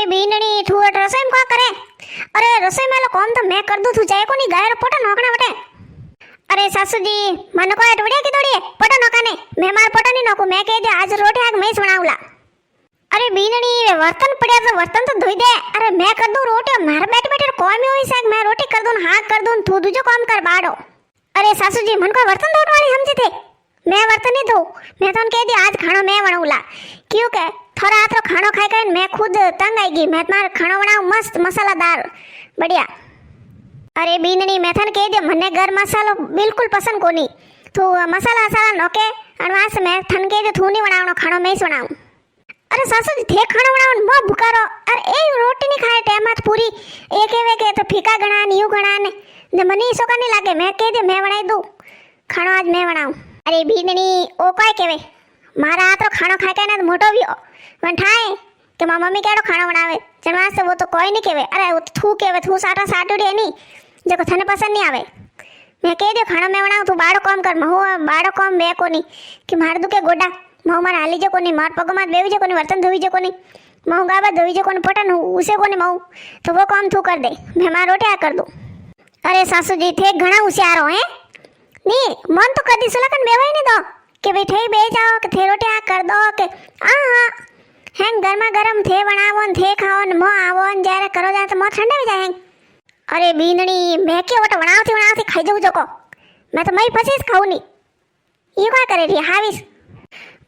बीननी तू रसोई में क्या करे? अरे रसोई में लो कौन तो मैं कर दूं, तू जाए को नहीं गायर पोटा नौकना बटे। अरे सासू जी मन को अटवड़िया की दौड़िए पोटा नौकाने, मैं मार पोटा नहीं नौकू, मैं कह दे आज रोटी आग मैं बनाऊला। अरे बीननी वर्तन पड़िया तो वर्तन तो धोई दे। अरे मैं कर दूं रोटी, मार बैठे बैठे कौन में हुई साग, मैं रोटी कर दूं हाँ कर दूं, तू दूजो काम कर बाड़ो। अरे सासू जी मन को वर्तन धोने वाली समझे थे, मैं वर्तन नहीं धो, मैं तो कह दी आज खाना मैं बनाऊला। क्यों के थोड़ा आतरो खाना खाई कर मैं खुद तंग आएगी, मैं तुम्हारा खाना बनाऊं मस्त मसालादार बढ़िया। अरे बीननी मैं थन कह दे मने घर मसालो बिल्कुल पसंद कोनी, तू मसाला वसाला नोके अनवास मैं थन कह दे तू नहीं बनावनो खाना मैं ही बनाऊं। अरे सासू जी थे खाना बनावन मो भूकारो। अरे ए रोटी नहीं खाए टेमात पूरी एक एवे के तो फीका गणा न्यू गणा ने मनी सोका नहीं लागे, मैं कह दे मैं बनाई दूं खाना आज मैं बनाऊं। अरे बीननी ओ काय केवे मारा आतरो खाना खाए के ना मोटो वियो मन ठाए કે મારી મમ્મી કેડો ખાણો બનાવે જણવાસે वो तो कोई नहीं केवे। अरे वो थू केवे थू साटा साटुड़ी नहीं जो थने पसंद नहीं आवे, मैं कह दे खाणो मैं बनाऊं तू बाड़ो काम कर, महू बाड़ो काम बे कोनी कि मार दुके गोडा महू मार हाली जो कोनी, मार पग मार बेवी जो कोनी, वर्तन धोई जो कोनी, महू गाबा धोई जो कोनी, पटन उसे कोनी महू, तो वो काम तू कर दे मैं मार रोटी आ कर दूं। अरे सासू जी थे घणा होशियारो है नी, मन तो कदी सुलकन बेवाई नहीं दो कि भाई थे बे जाओ कि थे रोटी आ कर दो के हाँ हाँ हेंग गर्मा गरम थे बनावो थे खाओ मो आवो जारे करो जाए तो मो ठंडा भी जाए। अरे बीननी मैं के वोट बनावती खाई जाऊं जोको, मैं तो मई पसीस खाऊं नहीं, ये क्या करे रही हाविस।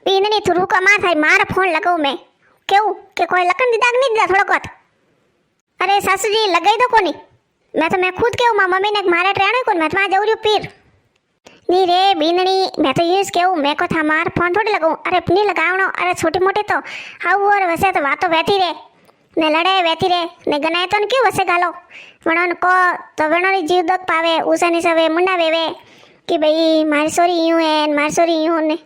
बीननी तू रुको मार थाई मार फोन लगाऊ मैं केऊ के कोई लकन दीदा नहीं दीदा थोड़ा कोत। अरे सासू जी लगाई दो कोनी, मैं खुद केऊ मां मम्मी ने मारे ट्रेनो कोन मैं तो जाऊ रही पीर नहीं रे बीननी मैं तो यूज केऊ मैं को था मार फोन थोड़ी लगाऊं। अरे अपनी लगावनो, अरे छोटी मोटी तो हाउ और वैसे तो बातों बैठी रे ने लड़े बैठी रे ने गनाए तो क्यों वैसे गालो वणन को तो वणोरी जीव दक पावे उसानी सवे मुंडा वेवे कि भाई मारी सोरी यूं है मारी सोरी यूं ने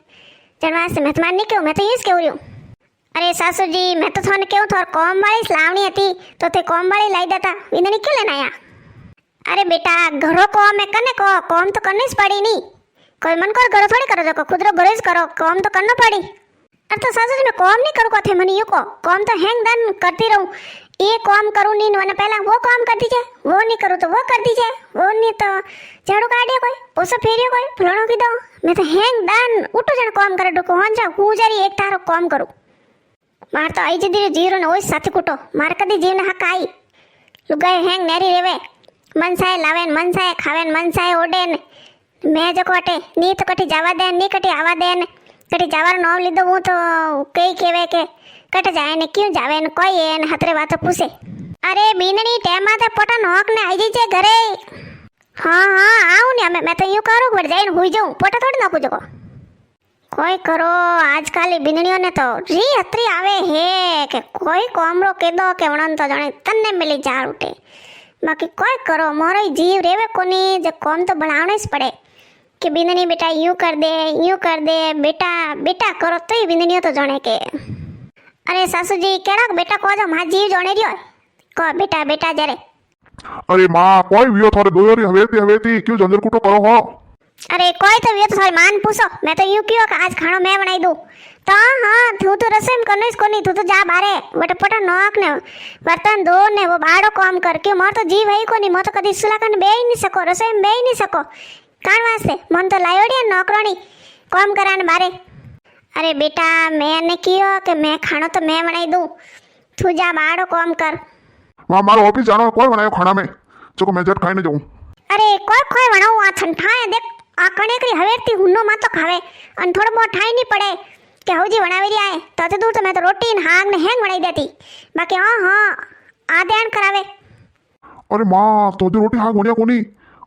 जनवास मैं तो मान नहीं केऊ मैं तो यूज केऊ रही। अरे सासू जी मैं तो थोने केऊ थोर कॉम वाली लावनी थी तो थे कॉम वाली लाई देता बीननी क्यों लेना आया। अरे बेटा घरों को मैं कने को कॉम तो करनी पड़ी नहीं, कोई मन को घरों थोड़ी करो जो खुद रो घरों करो कॉम तो करना पड़ी। अब तो सासू जी मैं कॉम नहीं करूँ थे मनी यू को कॉम तो हैंग दन करती रहूँ, ये कॉम करूँ नहीं वरना पहला वो कॉम कर दीजिए, वो नहीं करूँ तो वो कर दीजिए, वो नहीं तो झाड़ू काटिए कोई पोसा फेरियो कोई फलाणो की दो, मैं तो हैंग दन उठो जन कॉम करे डुको होन जा हूँ जरी एक तारो कॉम करूँ। मार तो आई जदी जीरो ने ओई साथी कुटो मार कदी जीव ने हक आई लुगाई हैंग नेरी रेवे मन साए लावेन मन साए खावेन मन साए ओडेन मैं जो कोटे नी तो कटी जावा दे नी कटी आवा दे कटी जावार नाम लीधो हूँ तो कई केवे के कट जाए ने क्यों जावे ने कोई है ने हतरे बात पूछे। अरे बीननी टेम आते पोटा नोक ने आई जे घरे। हाँ हाँ आऊँ ने मैं तो यूं करूँ घर जाए हुई जाऊँ पोटा थोड़ी नोकू जो कोई करो आजकल बीननियों ने तो री हतरी आवे है के कोई कोमरो के दो के वणन तो जाने तन्ने मिली जा उठे, बाकी कोई करो मोरो जीव रेवे कोनी जो कॉम तो बनाना ही पड़े कि बीननी बेटा यूं कर दे बेटा बेटा करो तो ही बीननियों तो जाने के। अरे सासू जी केड़ा बेटा को जो मां जीव जाने रियो को बेटा बेटा जरे। अरे मां कोई वियो थोड़े दोरी हवेती क्यों झंझर कुटो करो हो। अरे कोई तो वियो तो थोड़ी मान पूछो, मैं तो यूं क्यों कि आज खाना मैं बनाई दूं तो हाँ तू तो रसोई में करनो इसको नहीं तू तो जा बारे बटे पोटा नोक ने बर्तन धो ने वो बाड़ो काम कर क्यों मोर तो जीव है को नहीं मोर तो कदी सुलाकन बे ही नहीं सको रसोई में बे ही नहीं सको कान वास्ते मन तो लायोड़ी नौकरानी काम कराने बारे। अरे बेटा मैंने कियो कि मैं खाना तो मैं बनाई दूं तू जा बाड़ो काम कर। मां मारो ऑफिस जानो कोई बनायो खाना में जो मैं जट खाने जाऊं। अरे कोई बनाऊ आ ठंडा देख आ कणे करी हवेती हुन्नो मा तो खावे अन थोड़ो बहुत ठाई नहीं पड़े के हौजी बनावी रही आए तो दूर तो मैं तो रोटी न हाग ने हैंग बनाई देती बाकी हाँ हाँ आ ध्यान करावे। अरे मां तो जो रोटी हाग बढ़िया कोनी।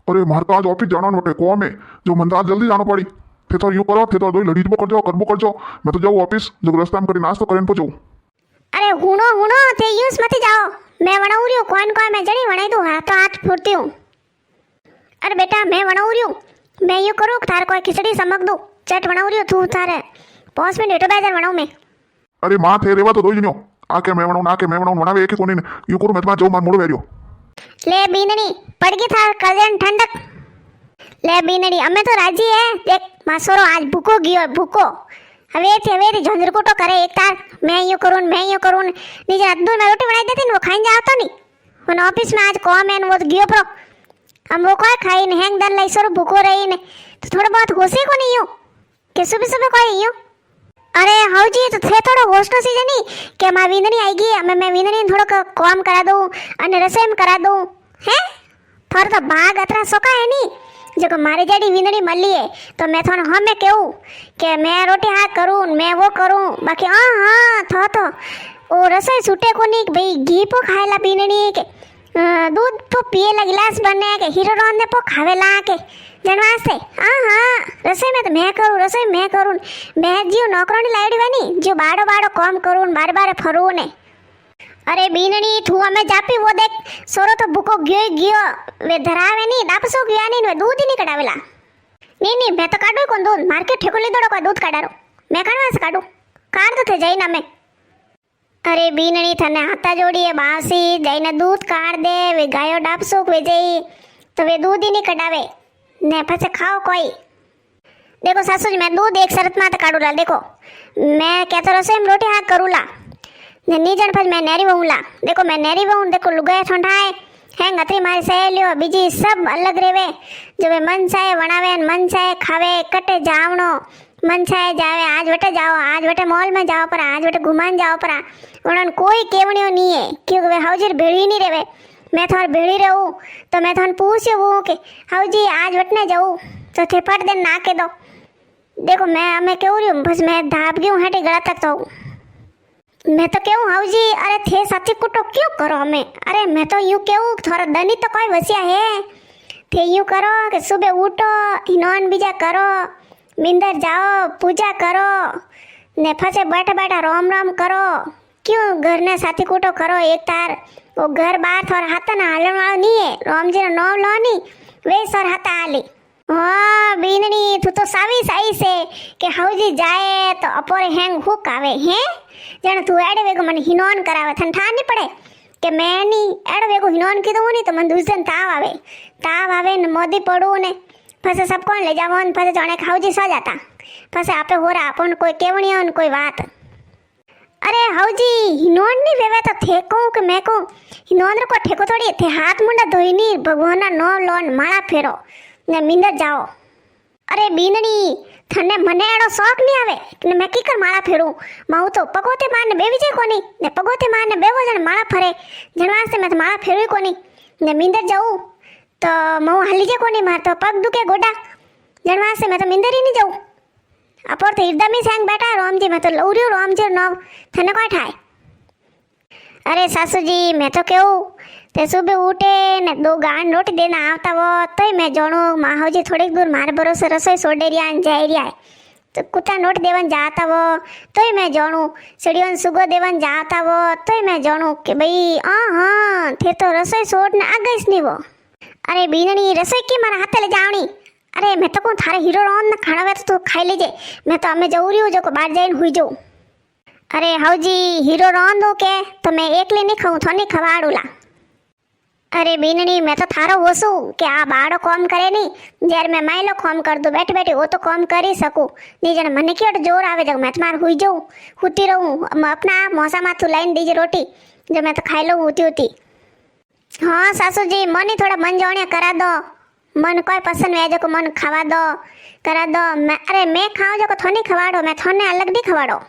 अरे मार का आज ऑफिस जाना बटे को में जो मन आज जल्दी जाना पड़ी थे तो यूं करो थे तो दो लड़ी कर जाओ मैं तो जाऊँ ऑफिस जो रास्ता में करी नाश्ता करें पहुंचो। अरे हुनो थे यूज मत जाओ मैं बनाऊ रही हूँ कौन मैं जड़ी बनाई दूँ हाथ तो हाथ फूटती हूँ। अरे बेटा मैं बनाऊ रही हूँ मैं यूँ करूँ थारे कोई खिचड़ी समक दूँ चट बनाऊ रही हूँ तू थारे 5 मिनट बेटर बनाऊ मैं। अरे मां थे रेवा तो दो जणियो आके मैं बनाऊ बनावे एक कोनी यूं करू मैं तुम्हारा जो मार मोड़ वेरियो ले बीननी पड़गी थार कजन ठंडक ले बीननी अमे तो राजी है देख मासोरो आज भूको गयो भूको હવેથી ઝંઝરકૂટો કરે એક તાર मैं यूं करूँ ने नीचे अद्दू में रोटी बनाई देती ने वो खाई जाओ तो नहीं वो ऑफिस में आज कॉम है वो तो गियो प्रो हम वो कोई खाई ने हैंग दन लाई सर भूखो रही ने तो थोड़ा बहुत होशी को नहीं यूं કે સુબહ કોઈ યો અરે હાઉજી તો થે થોડો હોસ્ટનો સીઝન ની કે માં વિંદણી આવી ગઈ અમે મેં વિંદણી થોડો કામ કરા દઉં અને રસોઈ કરા દઉં હે થોર તો ભાગ અતરા સોકા હે ની જો કે મારે જેડી વિંદણી મળી હે તો મેં થોને હમે કેવું કે मैं रोटी हाथ करूँ मैं वो करूँ बाकी हाँ थो तो ओ रसोई छूटे को नहीं भाई घी पो खाएला पीने के दूध पो पिएला गिलास बने के हीरो रोंदे पो खावेला के जनवास्ते हाँ रसोई में तो मैं करूँ मैं जीव नौकरोनी लायडी बनी जो बाड़ो काम करूँ बार फरू ने अरे बीननी तू हमें जापी वो देख सोरो तो भूको गयो वे धरावे नहीं दापसो गया नहीं वे दूध ही नहीं कटावेला नहीं मैं तो काटू कौन दूध मार्केट ठेको ली दौड़ो कोई दूध काटारो मैं काढ़वा से काटू काट तो थे जाई ना मैं अरे बीननी थने हाथा जोड़िए बासी जाइने दूध काढ़ दे वे गायो डापसो वे जई तो वे दूध ही नहीं कटावे ने पछे खाओ कोई देखो सासू जी मैं दूध एक शरत में तो काढ़ूला देखो मैं कहते रसोई में रोटी हाथ करूला ने नीजन पर मैं नेरी बहूला देखो मैं नेरी बहू देखो लुगाए ठंडाए हैंग अतरी मारी सहेलियो बीजी सब अलग रेवे जो वे मन चाहे वणावे मन चाहे खावे कटे जावणो मन चाहे जावे आज वटे मॉल में जाओ पर आज वटे घुमान जाओ पर उन्होंने कोई केवणियो नहीं है क्योंकि वे हाउजी भेड़ी नहीं रेवे मैं थोड़ा भेड़ी रहूँ तो मैं थोड़ा पूछ्यो वो कि हाउजी आज वटने जाऊँ तो थे पट दिन ना के दो देखो मैं हमें क्यों रही हूँ बस मैं धाप गई हूँ हटे गला तक तो मैं तो क्यों हाउजी अरे थे साथी कुटो क्यों करो हमें अरे मैं तो यूँ क्यों थोड़ा दनी तो कोई वसिया है थे यूँ करो कि सुबह उठो हिनोन बीजा करो मिंदर जाओ पूजा करो ने फसे बैठा रोम करो क्यों घर ने साथी कूटो करो एक तार वो घर बार थोड़ा हाथा ना हालन वाला नहीं है रोम जी नो लो नहीं वे सर हाथा आली हाँ बीननी तू तो साई से कि हाउजी जाए तो अपोरे हैंग हुक आवे हैं जण तू एडे वेगो मन हिनोन करावे थन ठा नहीं पड़े कि मैं नहीं एडे वेगो हिनोन कीधुं नहीं तो मन दूसरे ताव आवे ने मोदी पड़ू ने फसे सब कोण ले जावो ने फसे जाने हाउजी सो जाता फसे आपे होरा आपन कोई केवणियो ने कोई बात अरे हाउजी हिनोन नहीं वेवे तो थे कहूँ कि मैं कहूँ हिनोन को ठेको थोड़ी थे हाथ मुंडा धोई नहीं भगवान नो लोन माला फेरो ने मिंदर जाओ अरे बीननी थने मने एडो शौक नहीं आवे कि मैं कीकर माला फेरूं माऊ तो पगोते मारने बेवी जे कोनी ने पगोते मारने बेवो जण माला फरे जनवास्ते मैं तो माला फेरवी कोनी ने मिंदर जाऊं तो माऊ हाली जे कोनी मार तो पग दुखे गोडा जनवास्ते मैं तो मिंदर ही नहीं जाऊं अपोर तो एकदम ही सांग बैठा रोम जी मैं तो लौरियो रोम जी नो थने कोई ठाए अरे सासू जी मैं तो केहू ते सुबह उठे ने 2 गांड रोटी देना आवता वो तो मैं जाणू माहौजी थोड़ी दूर मारे भरोसे रसोई सोडे रिया जाई रिया तो कुत्ता नोट देवन जाता वो तो मैं जाणू सीढ़ियों सुगो देवन जाता वो तो मैं जाणू कि भाई हाँ थे तो रसोई सोड ने आ गईस नहीं वो अरे बीननी रसोई की मारा हाथ ले जावनी अरे मैं तो कहूँ थारे हीरो रोन ने खाना वे तो तू खाई लीजे मैं तो अमे जऊ रही हूँ जो को बाहर जाइन हुई जाऊँ अरे हाउजी हीरो रोन दो के तो मैं एकली नहीं खाऊँ थोड़ी खवाड़ूला अरे बीननी मैं तो थारो होसू कि आ बाड़ो काम करे नहीं जर मैं माइलो काम कर दूँ बैठे वो तो काम कर ही सकूँ नहीं जन मन की जोर आवे जब मैं तुम्हार हुई जाऊँ हुती रहूँ अपना मौसा माथू लाइन दीजिए रोटी जो मैं तो खाई लो हुती हाँ सासू जी मन ही थोड़ा मन जोड़िया करा दो मन कोई पसंद है जो को मन खावा दो करा दो मैं अरे मैं खाऊँ जो को थोड़ी खवाड़ो मैं थोने अलग नहीं खवाड़ो